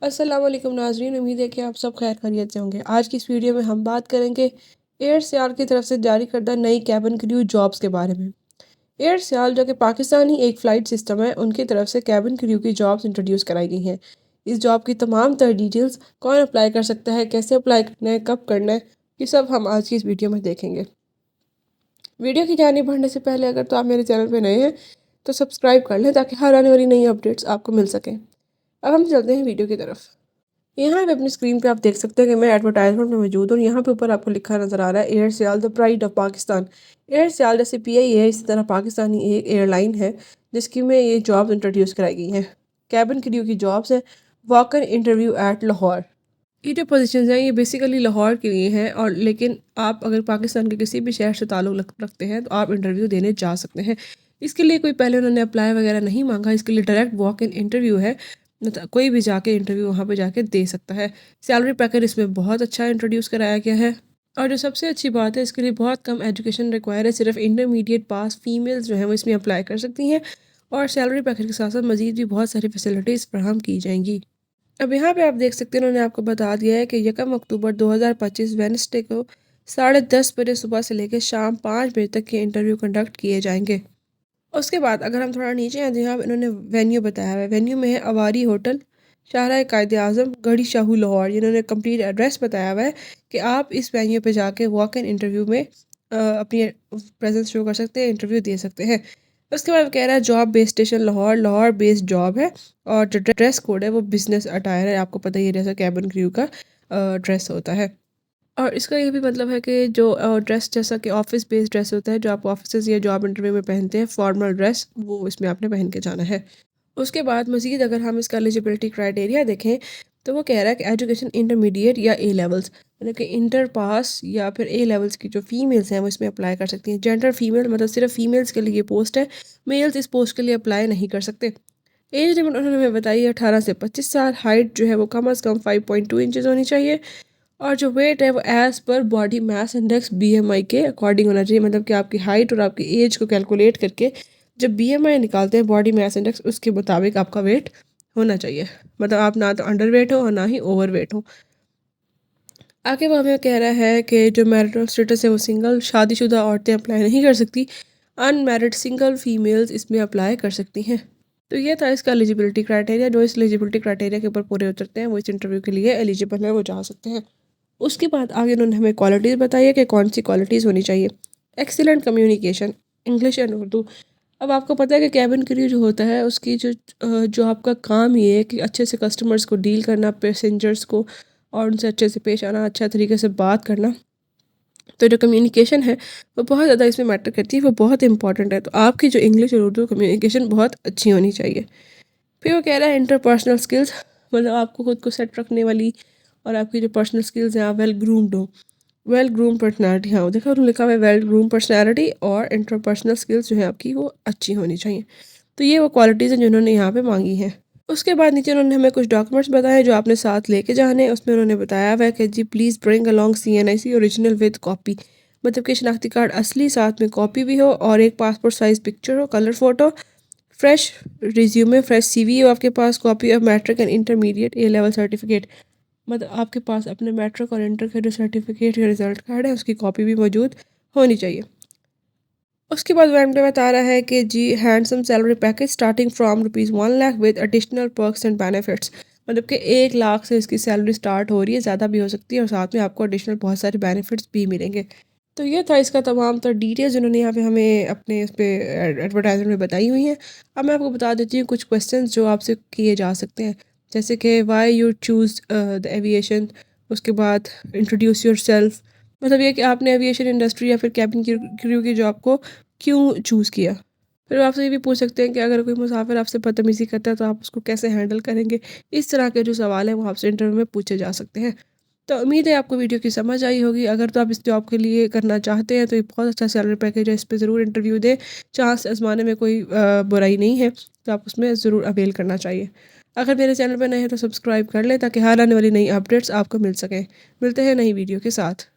अस्सलाम वालेकुम नाज़रीन, उम्मीद है कि आप सब खैर खैरियत से होंगे। आज की इस वीडियो में हम बात करेंगे एयर सियाल की तरफ से जारी करदा नई कैबिन क्रू जॉब्स के बारे में। एयर सियाल जो कि पाकिस्तानी एक फ़्लाइट सिस्टम है, उनकी तरफ से कैबिन क्रू की जॉब्स इंट्रोड्यूस कराई गई हैं। इस जॉब की तमाम तर डिटेल्स, कौन अप्लाई कर सकता है, कैसे अप्लाई करना है, कब करना है, ये सब हम आज की इस वीडियो में देखेंगे। वीडियो की जानिब बढ़ने से पहले अगर तो आप मेरे चैनल पर नए हैं तो सब्सक्राइब कर लें ताकि हर आने वाली नई अपडेट्स आपको मिल सकें। अब हम चलते हैं वीडियो की तरफ। यहाँ पे अपनी स्क्रीन पे आप देख सकते हैं कि मैं एडवर्टाइजमेंट में मौजूद हूँ। यहाँ पे ऊपर आपको लिखा नज़र आ रहा है Air Sial the pride of Pakistan. Air Sial जैसे पीआई है, इसी तरह पाकिस्तानी एक एयरलाइन है जिसकी में ये जॉब्स इंट्रोड्यूस कराई गई हैं। कैबिन क्रू की जॉब्स हैं। Walk in interview at Lahore. ये जो पोजीशंस हैं ये बेसिकली लाहौर के लिए हैं, और लेकिन आप अगर पाकिस्तान के किसी भी शहर से ताल्लुक़ रखते हैं तो आप इंटरव्यू देने जा सकते हैं। इसके लिए कोई पहले उन्होंने अप्लाई वगैरह नहीं मांगा, इसके लिए डायरेक्ट वॉक इन इंटरव्यू है। मतलब कोई भी जाके इंटरव्यू वहाँ पे जाके दे सकता है। सैलरी पैकेज इसमें बहुत अच्छा इंट्रोड्यूस कराया गया है, और जो सबसे अच्छी बात है इसके लिए बहुत कम एजुकेशन रिक्वायर है। सिर्फ इंटरमीडिएट पास फीमेल्स जो हैं वो इसमें अप्लाई कर सकती हैं, और सैलरी पैकेज के साथ साथ मज़ीद भी बहुत सारी फैसिलिटीज़ फराहम की जाएंगी। अब यहाँ पे आप देख सकते हैं उन्होंने आपको बता दिया है कि 1 अक्टूबर 2025 वेडनेसडे को 10:30 बजे सुबह से लेकर शाम 5 बजे तक के इंटरव्यू कंडक्ट किए जाएंगे। उसके बाद अगर हम थोड़ा नीचे आते हैं, यहाँ पे इन्होंने वेन्यू बताया हुआ है। वेन्यू में है अवारी होटल, शाहराह कायदे आज़म, गढ़ी शाहू लाहौर। इन्होंने कंप्लीट एड्रेस बताया हुआ है कि आप इस वेन्यू पे जाके वॉक इन इंटरव्यू में अपनी प्रेजेंस शो कर सकते हैं, इंटरव्यू दे सकते हैं। उसके बाद कह रहा है job based station Lahore, Lahore based job है, और जो ड्रेस कोड है वो बिजनेस अटायर है। आपको पता ही है जैसा कैबिन क्रू का ड्रेस होता है। और इसका ये भी मतलब है कि जो ड्रेस जैसा कि ऑफिस बेस्ड ड्रेस होता है, जो आप ऑफिस या जॉब इंटरव्यू में पहनते हैं, फॉर्मल ड्रेस, वो इसमें आपने पहन के जाना है। उसके बाद मज़ीद अगर हम इसका एलिजिबिलिटी क्राइटेरिया देखें तो वो कह रहा है कि एजुकेशन इंटरमीडिएट या ए लेवल्स, मतलब कि इंटर पास या फिर ए लेवल्स की जो फीमेल्स हैं वो इसमें अप्लाई कर सकती हैं। जेंडर फीमेल मतलब सिर्फ फीमेल्स के लिए पोस्ट है, मेल्स इस पोस्ट के लिए अप्लाई नहीं कर सकते। एज लिमिट उन्होंने हमें बताई है 18 से 25 साल। हाइट जो है वो कम अज़ कम 5.2 इंचज़ होनी चाहिए, और जो वेट है वो as per body mass index BMI के अकॉर्डिंग होना चाहिए। मतलब कि आपकी हाइट और आपकी एज को कैलकुलेट करके जब बीएमआई निकालते हैं, बॉडी मास इंडेक्स, उसके मुताबिक आपका वेट होना चाहिए। मतलब आप ना तो अंडर वेट हो और ना ही ओवर वेट हो। आगे वो हमें कह रहा है कि जो मैरिटल स्टेटस है वो सिंगल, शादीशुदा औरतें अप्लाई नहीं कर सकती। अनमैरिड सिंगल फीमेल्स इसमें अप्लाई कर सकती हैं। तो ये था इसका एलिजिबिलिटी क्राइटेरिया। जो इस एलिजिबिलिटी क्राइटेरिया के ऊपर पूरे उतरते हैं वो इस इंटरव्यू के लिए एलिजिबल है, वो जा सकते हैं। उसके बाद आगे उन्होंने हमें क्वालिटीज़ बताई है कि कौन सी क्वालिटीज़ होनी चाहिए। Excellent communication, English and Urdu. अब आपको पता है कि कैबिन क्रू जो होता है उसकी जो आपका काम ये है कि अच्छे से कस्टमर्स को डील करना, पैसेंजर्स को, और उनसे अच्छे से पेश आना, अच्छा तरीके से बात करना। तो जो कम्युनिकेशन है वो बहुत ज़्यादा इसमें मैटर करती है, वो बहुत इंपॉर्टेंट है। तो आपकी जो इंग्लिश और उर्दू कम्युनिकेशन बहुत अच्छी होनी चाहिए। फिर वो कह रहा है इंटरपर्सनल स्किल्स, मतलब आपको खुद को सेट रखने वाली और आपकी जो पर्सनल स्किल्स हैं, आप वेल ग्रूम्ड हो। वेल ग्रूम पर्सनैलिटी, हाँ देखो उन्होंने लिखा हुआ है वेल ग्रूम पर्सनैलिटी, और इंटरपर्सनल स्किल्स जो है आपकी वो अच्छी होनी चाहिए। तो ये वो क्वालिटीज़ हैं जो उन्होंने यहाँ पे मांगी हैं। उसके बाद नीचे उन्होंने हमें कुछ डॉक्यूमेंट्स बताए जो आपने साथ लेके जाने हैं। उसमें उन्होंने बताया हुआ है कि जी please bring along CNIC original with copy, मतलब कि शनाख्ती कार्ड असली, साथ में कॉपी भी हो, और एक पासपोर्ट साइज़ पिक्चर हो, colour photo, fresh resume, fresh CV हो आपके पास, copy of matric and intermediate A level certificate, मतलब आपके पास अपने मैट्रिक और इंटर के जो सर्टिफिकेट या रिजल्ट कार्ड है उसकी कॉपी भी मौजूद होनी चाहिए। उसके बाद वो एंड में बता रहा है कि जी handsome salary package starting from ₹1 lakh with additional perks and benefits, मतलब कि 1 लाख से इसकी सैलरी स्टार्ट हो रही है, ज़्यादा भी हो सकती है, और साथ में आपको एडिशनल बहुत सारे बेनिफिट्स भी मिलेंगे। तो ये था इसका तमाम तर डिटेल्स उन्होंने यहाँ पे हमें अपने उस पर एडवर्टाइजमेंट में बताई हुई हैं। अब मैं आपको बता देती हूँ कुछ क्वेश्चंस जो आपसे किए जा सकते हैं, जैसे कि why you choose the aviation. उसके बाद इंट्रोड्यूस योर सेल्फ, मतलब ये कि आपने एविएशन इंडस्ट्री या फिर कैबिन क्रू की जॉब को क्यों चूज़ किया। फिर वो आपसे ये भी पूछ सकते हैं कि अगर कोई मुसाफिर आपसे बदतमीज़ी करता है तो आप उसको कैसे हैंडल करेंगे। इस तरह के जो सवाल हैं वो आपसे इंटरव्यू में पूछे जा सकते हैं। तो उम्मीद है आपको वीडियो की समझ आई होगी। अगर तो आप इस जॉब के लिए करना चाहते हैं तो ये बहुत अच्छा सैलरी पैकेज है, इस पे ज़रूर इंटरव्यू दें। चांस आजमाने में कोई बुराई नहीं है, तो आप उसमें ज़रूर अवेल करना चाहिए। अगर मेरे चैनल पर नए हैं तो सब्सक्राइब कर लें ताकि हर आने वाली नई अपडेट्स आपको मिल सकें। मिलते हैं नई वीडियो के साथ।